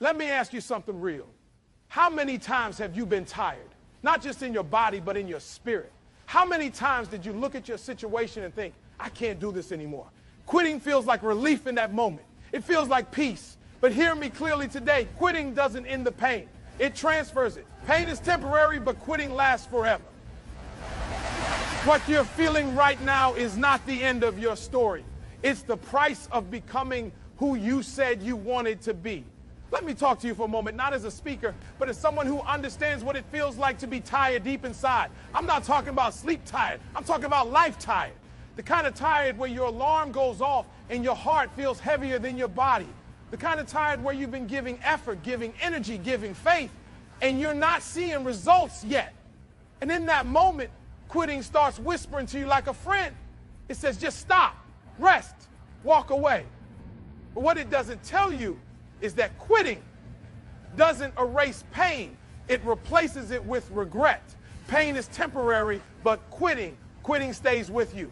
Let me ask you something real. How many times have you been tired? Not just in your body, but in your spirit. How many times did you look at your situation and think, I can't do this anymore? Quitting feels like relief in that moment. It feels like peace. But hear me clearly today, quitting doesn't end the pain. It transfers it. Pain is temporary, but quitting lasts forever. What you're feeling right now is not the end of your story. It's the price of becoming who you said you wanted to be. Let me talk to you for a moment, not as a speaker, but as someone who understands what it feels like to be tired deep inside. I'm not talking about sleep tired. I'm talking about life tired. The kind of tired where your alarm goes off and your heart feels heavier than your body. The kind of tired where you've been giving effort, giving energy, giving faith, and you're not seeing results yet. And in that moment, quitting starts whispering to you like a friend. It says, just stop, rest, walk away. But what it doesn't tell you is that quitting doesn't erase pain. It replaces it with regret. Pain is temporary, but quitting stays with you.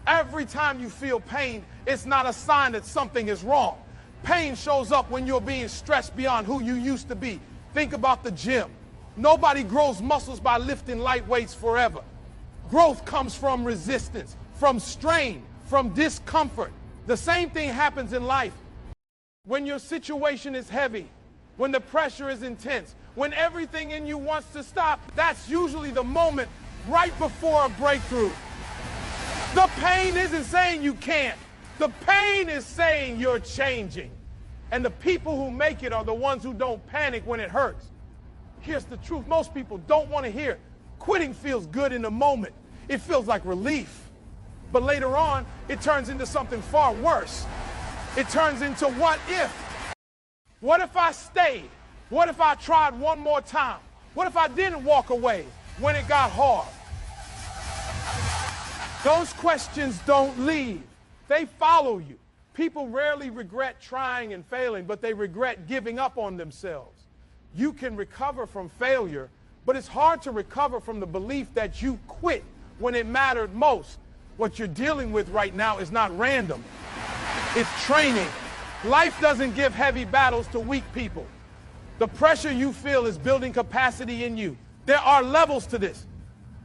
Every time you feel pain, it's not a sign that something is wrong. Pain shows up when you're being stretched beyond who you used to be. Think about the gym. Nobody grows muscles by lifting light weights forever. Growth comes from resistance, from strain, from discomfort. The same thing happens in life. When your situation is heavy, when the pressure is intense, when everything in you wants to stop, that's usually the moment right before a breakthrough. The pain isn't saying you can't. The pain is saying you're changing. And the people who make it are the ones who don't panic when it hurts. Here's the truth. Most people don't want to hear. Quitting feels good in the moment. It feels like relief. But later on, it turns into something far worse. It turns into what if? What if I stayed? What if I tried one more time? What if I didn't walk away when it got hard? Those questions don't leave. They follow you. People rarely regret trying and failing, but they regret giving up on themselves. You can recover from failure, but it's hard to recover from the belief that you quit when it mattered most. What you're dealing with right now is not random. It's training. Life doesn't give heavy battles to weak people. The pressure you feel is building capacity in you. There are levels to this.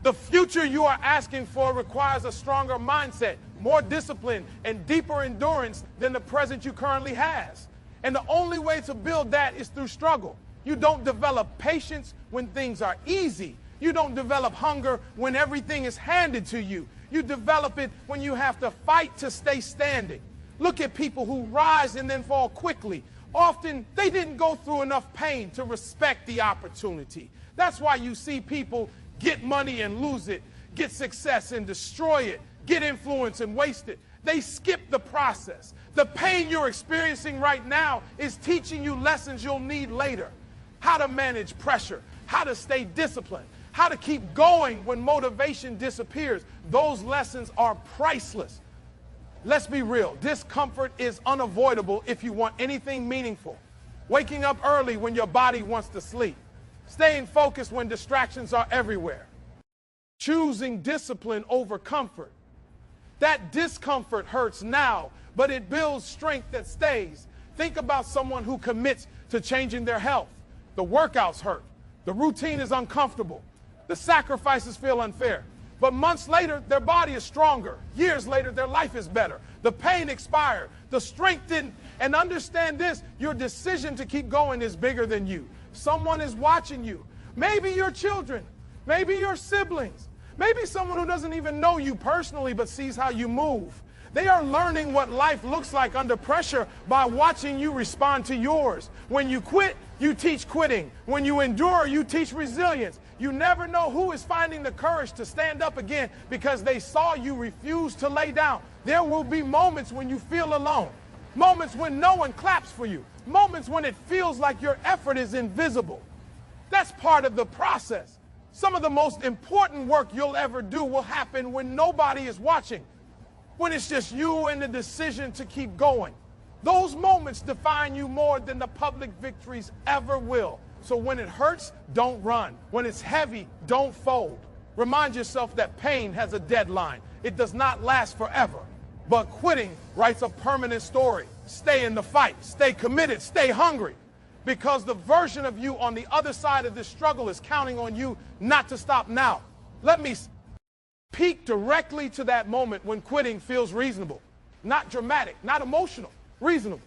The future you are asking for requires a stronger mindset, more discipline, and deeper endurance than the present you currently has. And the only way to build that is through struggle. You don't develop patience when things are easy. You don't develop hunger when everything is handed to you. You develop it when you have to fight to stay standing. Look at people who rise and then fall quickly. Often, they didn't go through enough pain to respect the opportunity. That's why you see people get money and lose it, get success and destroy it, get influence and waste it. They skip the process. The pain you're experiencing right now is teaching you lessons you'll need later. How to manage pressure, how to stay disciplined, how to keep going when motivation disappears. Those lessons are priceless. Let's be real. Discomfort is unavoidable if you want anything meaningful. Waking up early when your body wants to sleep. Staying focused when distractions are everywhere. Choosing discipline over comfort. That discomfort hurts now, but it builds strength that stays. Think about someone who commits to changing their health. The workouts hurt. The routine is uncomfortable. The sacrifices feel unfair. But months later, their body is stronger. Years later, their life is better. The pain expired. The strength didn't. And understand this, your decision to keep going is bigger than you. Someone is watching you. Maybe your children. Maybe your siblings. Maybe someone who doesn't even know you personally but sees how you move. They are learning what life looks like under pressure by watching you respond to yours. When you quit, you teach quitting. When you endure, you teach resilience. You never know who is finding the courage to stand up again because they saw you refuse to lay down. There will be moments when you feel alone. Moments when no one claps for you. Moments when it feels like your effort is invisible. That's part of the process. Some of the most important work you'll ever do will happen when nobody is watching. When it's just you and the decision to keep going. Those moments define you more than the public victories ever will. So when it hurts, don't run. When it's heavy, don't fold. Remind yourself that pain has a deadline. It does not last forever. But quitting writes a permanent story. Stay in the fight. Stay committed. Stay hungry. because the version of you on the other side of this struggle is counting on you not to stop now. Let me peek directly to that moment when quitting feels reasonable, not dramatic, not emotional, reasonable.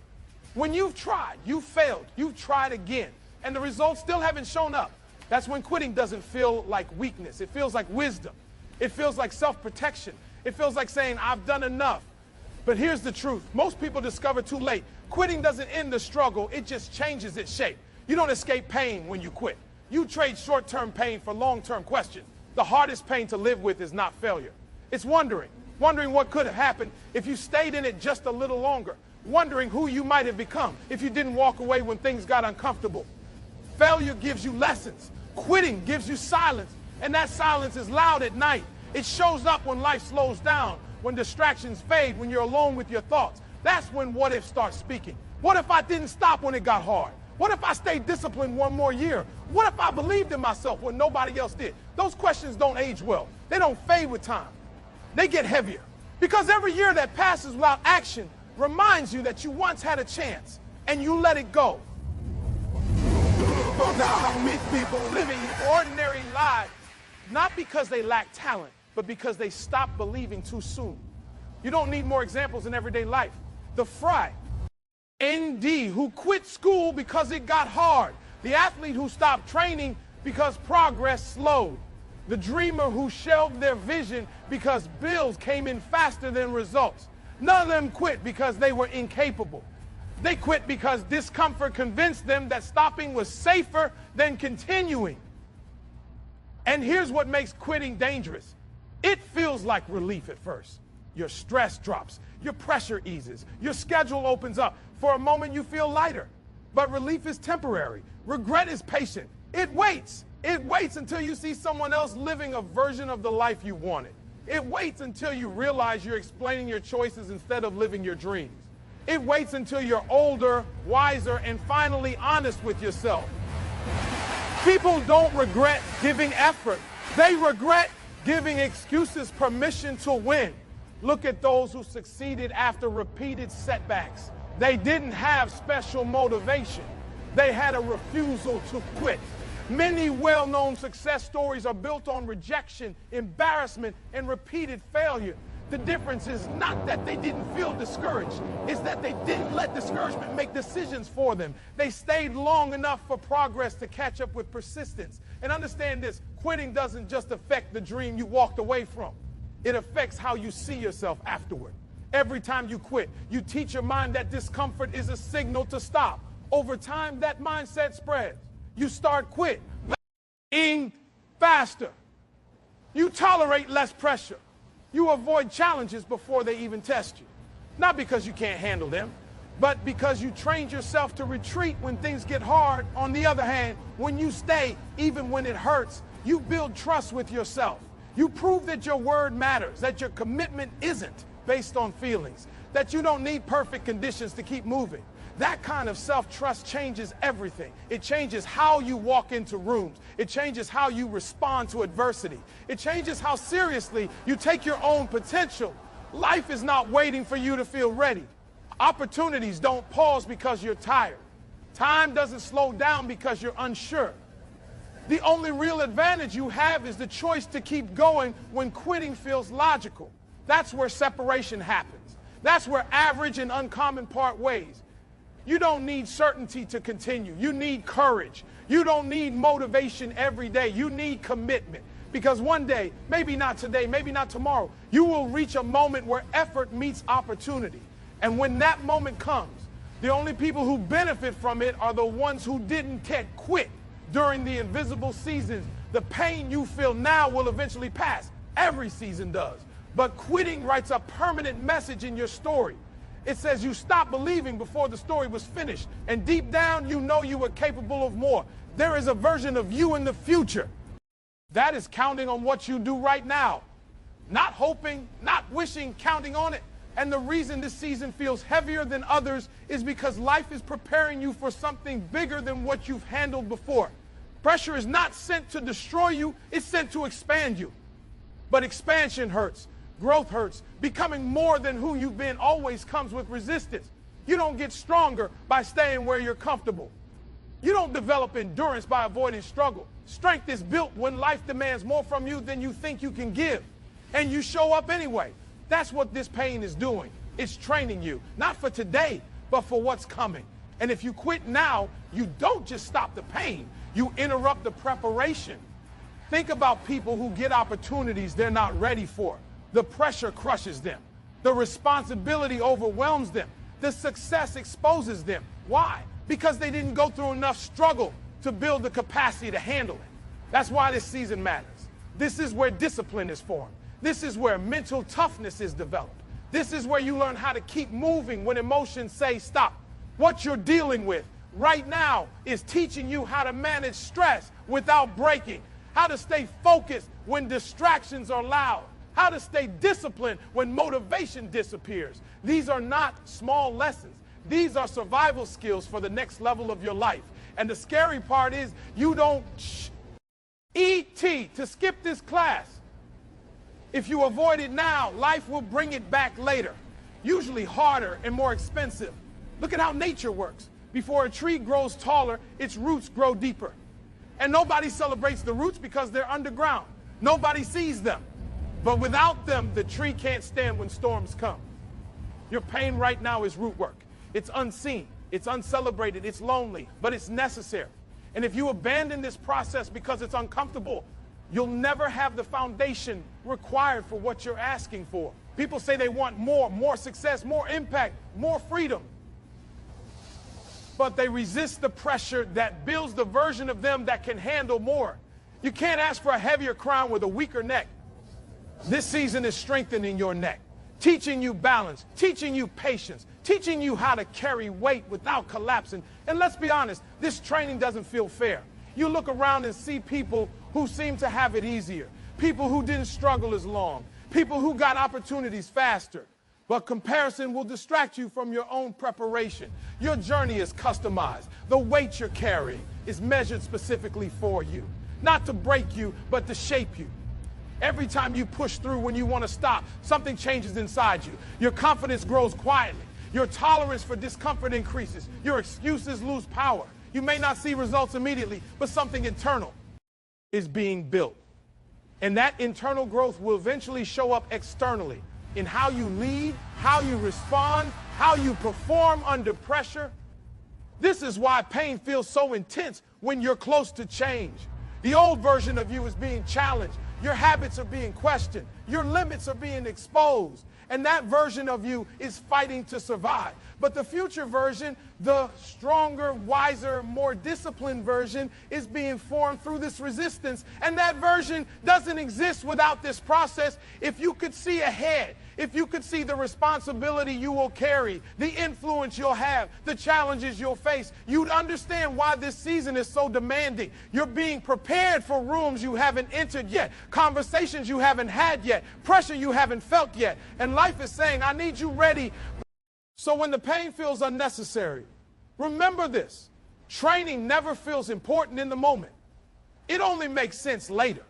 When you've tried, you've failed, you've tried again, and the results still haven't shown up, that's when quitting doesn't feel like weakness. It feels like wisdom. It feels like self-protection. It feels like saying, I've done enough. But here's the truth. Most people discover too late. Quitting doesn't end the struggle. It just changes its shape. You don't escape pain when you quit. You trade short-term pain for long-term questions. The hardest pain to live with is not failure. It's wondering what could have happened if you stayed in it just a little longer, wondering who you might have become if you didn't walk away when things got uncomfortable. Failure gives you lessons. Quitting gives you silence, and that silence is loud at night. It shows up when life slows down, when distractions fade, when you're alone with your thoughts. That's when what if starts speaking. What if I didn't stop when it got hard? What if I stayed disciplined one more year? What if I believed in myself when nobody else did? Those questions don't age well. They don't fade with time. They get heavier. Because every year that passes without action reminds you that you once had a chance and you let it go. Now I meet people living ordinary lives, not because they lack talent, but because they stop believing too soon. You don't need more examples in everyday life. The Fry, ND, who quit school because it got hard. The athlete who stopped training because progress slowed. The dreamer who shelved their vision because bills came in faster than results. None of them quit because they were incapable. They quit because discomfort convinced them that stopping was safer than continuing. And here's what makes quitting dangerous. It feels like relief at first. Your stress drops, your pressure eases, your schedule opens up. For a moment you feel lighter. But relief is temporary. Regret is patient. It waits. It waits until you see someone else living a version of the life you wanted. It waits until you realize you're explaining your choices instead of living your dreams. It waits until you're older, wiser, and finally honest with yourself. People don't regret giving effort. They regret giving excuses permission to win. Look at those who succeeded after repeated setbacks. They didn't have special motivation. They had a refusal to quit. Many well-known success stories are built on rejection, embarrassment, and repeated failure. The difference is not that they didn't feel discouraged. It's that they didn't let discouragement make decisions for them. They stayed long enough for progress to catch up with persistence. And understand this, quitting doesn't just affect the dream you walked away from. It affects how you see yourself afterward. Every time you quit, you teach your mind that discomfort is a signal to stop. Over time, that mindset spreads. You start quitting faster. You tolerate less pressure. You avoid challenges before they even test you. Not because you can't handle them, but because you trained yourself to retreat when things get hard. On the other hand, when you stay, even when it hurts, you build trust with yourself. You prove that your word matters, that your commitment isn't based on feelings, that you don't need perfect conditions to keep moving. That kind of self-trust changes everything. It changes how you walk into rooms. It changes how you respond to adversity. It changes how seriously you take your own potential. Life is not waiting for you to feel ready. Opportunities don't pause because you're tired. Time doesn't slow down because you're unsure. The only real advantage you have is the choice to keep going when quitting feels logical. That's where separation happens. That's where average and uncommon part ways. You don't need certainty to continue. You need courage. You don't need motivation every day. You need commitment. Because one day, maybe not today, maybe not tomorrow, you will reach a moment where effort meets opportunity. And when that moment comes, the only people who benefit from it are the ones who didn't quit during the invisible seasons. The pain you feel now will eventually pass. Every season does. But quitting writes a permanent message in your story. It says you stopped believing before the story was finished. And deep down, you know you were capable of more. There is a version of you in the future. That is counting on what you do right now. Not hoping, not wishing, counting on it. And the reason this season feels heavier than others is because life is preparing you for something bigger than what you've handled before. Pressure is not sent to destroy you, it's sent to expand you. But expansion hurts. Growth hurts. Becoming more than who you've been always comes with resistance. You don't get stronger by staying where you're comfortable. You don't develop endurance by avoiding struggle. Strength is built when life demands more from you than you think you can give, and you show up anyway. That's what this pain is doing. It's training you, not for today, but for what's coming. And if you quit now, you don't just stop the pain, you interrupt the preparation. Think about people who get opportunities they're not ready for. The pressure crushes them. The responsibility overwhelms them. The success exposes them. Why? Because they didn't go through enough struggle to build the capacity to handle it. That's why this season matters. This is where discipline is formed. This is where mental toughness is developed. This is where you learn how to keep moving when emotions say stop. What you're dealing with right now is teaching you how to manage stress without breaking, how to stay focused when distractions are loud, how to stay disciplined when motivation disappears. These are not small lessons. These are survival skills for the next level of your life. And the scary part is you don't ET to skip this class. If you avoid it now, life will bring it back later, usually harder and more expensive. Look at how nature works. Before a tree grows taller, its roots grow deeper. And nobody celebrates the roots because they're underground. Nobody sees them. But without them, the tree can't stand when storms come. Your pain right now is root work. It's unseen, it's uncelebrated, it's lonely, but it's necessary. And if you abandon this process because it's uncomfortable, you'll never have the foundation required for what you're asking for. People say they want more success, more impact, more freedom. But they resist the pressure that builds the version of them that can handle more. You can't ask for a heavier crown with a weaker neck. This season is strengthening your neck, teaching you balance, teaching you patience, teaching you how to carry weight without collapsing. And let's be honest, this training doesn't feel fair. You look around and see people who seem to have it easier, people who didn't struggle as long, people who got opportunities faster. But comparison will distract you from your own preparation. Your journey is customized. The weight you're carrying is measured specifically for you, not to break you, but to shape you. Every time you push through when you want to stop, something changes inside you. Your confidence grows quietly. Your tolerance for discomfort increases. Your excuses lose power. You may not see results immediately, but something internal is being built. And that internal growth will eventually show up externally in how you lead, how you respond, how you perform under pressure. This is why pain feels so intense when you're close to change. The old version of you is being challenged. Your habits are being questioned. Your limits are being exposed. And that version of you is fighting to survive. But the future version, the stronger, wiser, more disciplined version, is being formed through this resistance. And that version doesn't exist without this process. If you could see ahead, if you could see the responsibility you will carry, the influence you'll have, the challenges you'll face, you'd understand why this season is so demanding. You're being prepared for rooms you haven't entered yet, conversations you haven't had yet, pressure you haven't felt yet. And life is saying, I need you ready. So when the pain feels unnecessary, remember this: training never feels important in the moment. It only makes sense later.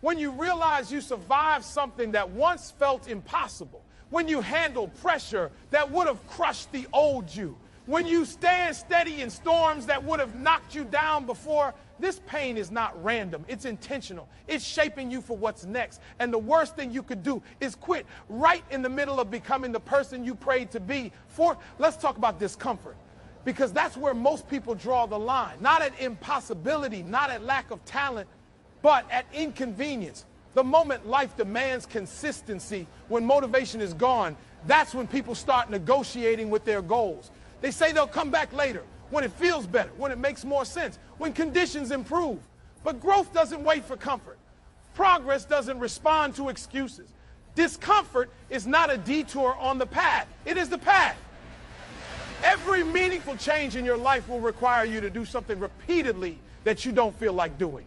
When you realize you survived something that once felt impossible, when you handle pressure that would have crushed the old you, when you stand steady in storms that would have knocked you down before, this pain is not random. It's intentional. It's shaping you for what's next. And the worst thing you could do is quit right in the middle of becoming the person you prayed to be. Let's talk about discomfort, because that's where most people draw the line. Not at impossibility, not at lack of talent, but at inconvenience. The moment life demands consistency, when motivation is gone, that's when people start negotiating with their goals. They say they'll come back later, when it feels better, when it makes more sense, when conditions improve. But growth doesn't wait for comfort. Progress doesn't respond to excuses. Discomfort is not a detour on the path. It is the path. Every meaningful change in your life will require you to do something repeatedly that you don't feel like doing.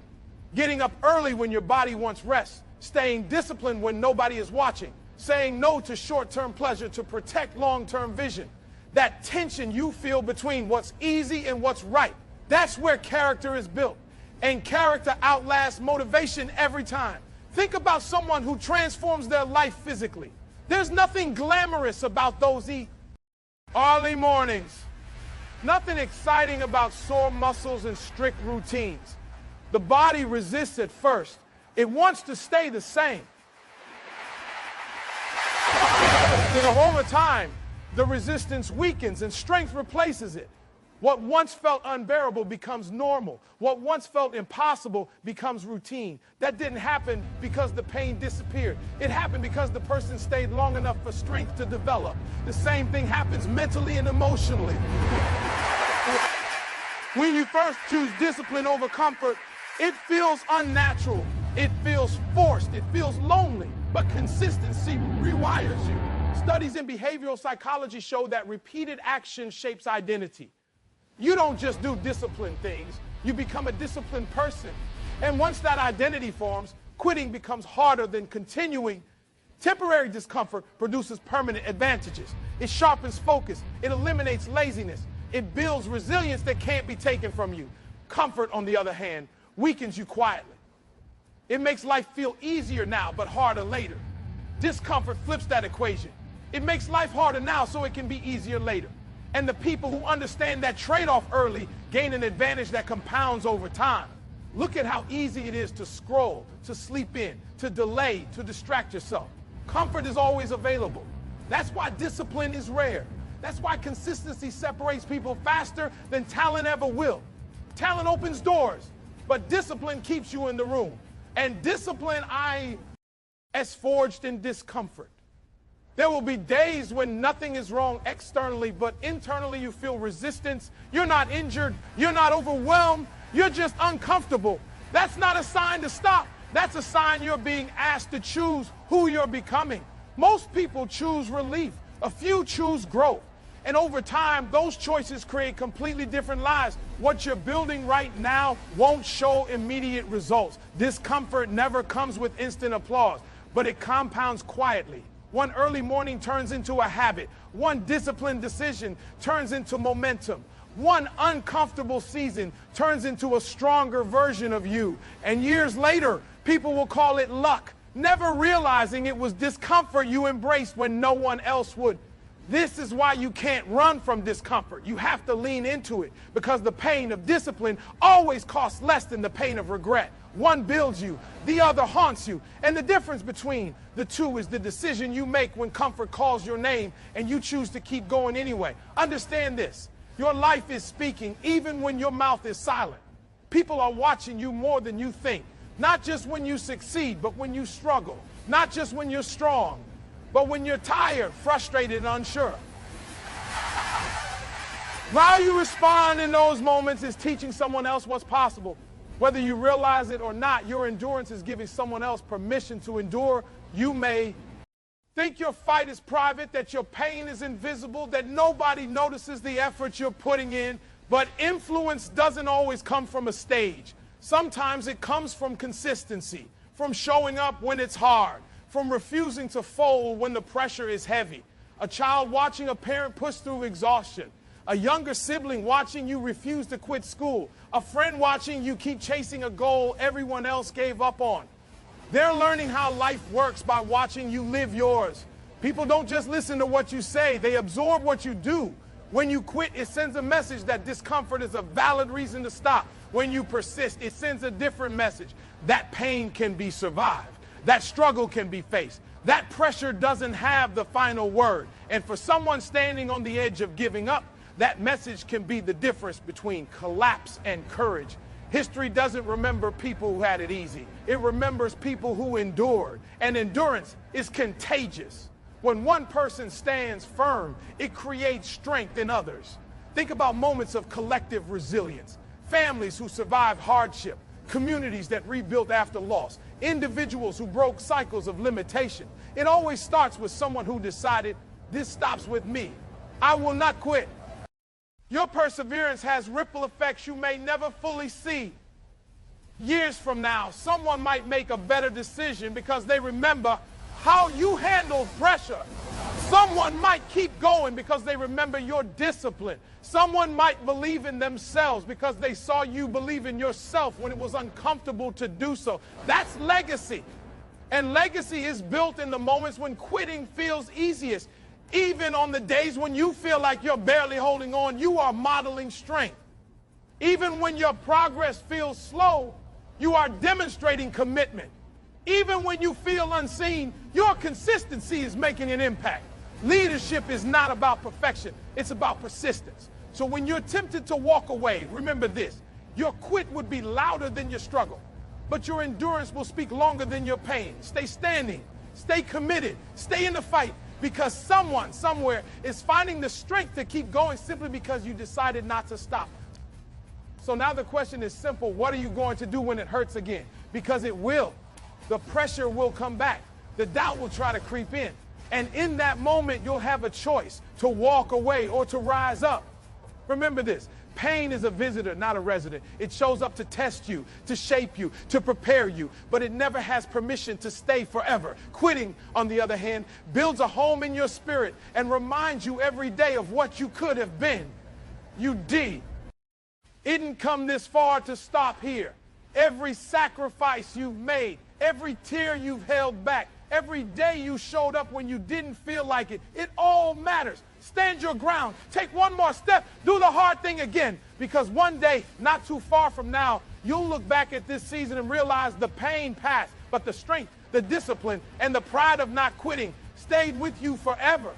Getting up early when your body wants rest, staying disciplined when nobody is watching, saying no to short-term pleasure to protect long-term vision. That tension you feel between what's easy and what's right, that's where character is built. And character outlasts motivation every time. Think about someone who transforms their life physically. There's nothing glamorous about those early mornings, Nothing exciting about sore muscles and strict routines. The body resists at first. It wants to stay the same. Over time, the resistance weakens and strength replaces it. What once felt unbearable becomes normal. What once felt impossible becomes routine. That didn't happen because the pain disappeared. It happened because the person stayed long enough for strength to develop. The same thing happens mentally and emotionally. When you first choose discipline over comfort, it feels unnatural. It feels forced. It feels lonely. But consistency rewires you. Studies in behavioral psychology show that repeated action shapes identity. You don't just do disciplined things, you become a disciplined person. And once that identity forms, quitting becomes harder than continuing. Temporary discomfort produces permanent advantages. It sharpens focus, it eliminates laziness, it builds resilience that can't be taken from you. Comfort, on the other hand, weakens you quietly. It makes life feel easier now, but harder later. Discomfort flips that equation. It makes life harder now so it can be easier later. And the people who understand that trade-off early gain an advantage that compounds over time. Look at how easy it is to scroll, to sleep in, to delay, to distract yourself. Comfort is always available. That's why discipline is rare. That's why consistency separates people faster than talent ever will. Talent opens doors, but discipline keeps you in the room. And discipline is forged in discomfort. There will be days when nothing is wrong externally, but internally you feel resistance. You're not injured. You're not overwhelmed. You're just uncomfortable. That's not a sign to stop. That's a sign you're being asked to choose who you're becoming. Most people choose relief. A few choose growth. And over time, those choices create completely different lives. What you're building right now won't show immediate results. Discomfort never comes with instant applause, but it compounds quietly. One early morning turns into a habit. One disciplined decision turns into momentum. One uncomfortable season turns into a stronger version of you. And years later, people will call it luck, never realizing it was discomfort you embraced when no one else would. This is why you can't run from discomfort. You have to lean into it, because the pain of discipline always costs less than the pain of regret. One builds you, the other haunts you. And the difference between the two is the decision you make when comfort calls your name and you choose to keep going anyway. Understand this. Your life is speaking even when your mouth is silent. People are watching you more than you think. Not just when you succeed, but when you struggle. Not just when you're strong, but when you're tired, frustrated, and unsure. How you respond in those moments is teaching someone else what's possible. Whether you realize it or not, your endurance is giving someone else permission to endure. You may think your fight is private, that your pain is invisible, that nobody notices the effort you're putting in, but influence doesn't always come from a stage. Sometimes it comes from consistency, from showing up when it's hard, from refusing to fold when the pressure is heavy. A child watching a parent push through exhaustion. A younger sibling watching you refuse to quit school. A friend watching you keep chasing a goal everyone else gave up on. They're learning how life works by watching you live yours. People don't just listen to what you say, they absorb what you do. When you quit, it sends a message that discomfort is a valid reason to stop. When you persist, it sends a different message. That pain can be survived. That struggle can be faced. That pressure doesn't have the final word. And for someone standing on the edge of giving up, that message can be the difference between collapse and courage. History doesn't remember people who had it easy. It remembers people who endured. And endurance is contagious. When one person stands firm, it creates strength in others. Think about moments of collective resilience. Families who survived hardship. Communities that rebuilt after loss. Individuals who broke cycles of limitation. It always starts with someone who decided, this stops with me. I will not quit. Your perseverance has ripple effects you may never fully see. Years from now, someone might make a better decision because they remember how you handled pressure. Someone might keep going because they remember your discipline. Someone might believe in themselves because they saw you believe in yourself when it was uncomfortable to do so. That's legacy. And legacy is built in the moments when quitting feels easiest. Even on the days when you feel like you're barely holding on, you are modeling strength. Even when your progress feels slow, you are demonstrating commitment. Even when you feel unseen, your consistency is making an impact. Leadership is not about perfection, it's about persistence. So when you're tempted to walk away, remember this: your quit would be louder than your struggle, but your endurance will speak longer than your pain. Stay standing, stay committed, stay in the fight, because someone somewhere is finding the strength to keep going simply because you decided not to stop. So now the question is simple: what are you going to do when it hurts again? Because it will. The pressure will come back. The doubt will try to creep in. And in that moment, you'll have a choice to walk away or to rise up. Remember this: pain is a visitor, not a resident. It shows up to test you, to shape you, to prepare you, but it never has permission to stay forever. Quitting, on the other hand, builds a home in your spirit and reminds you every day of what you could have been. You didn't come this far to stop here. Every sacrifice you've made, every tear you've held back, every day you showed up when you didn't feel like it, it all matters. Stand your ground. Take one more step. Do the hard thing again. Because one day, not too far from now, you'll look back at this season and realize the pain passed, but the strength, the discipline, and the pride of not quitting stayed with you forever.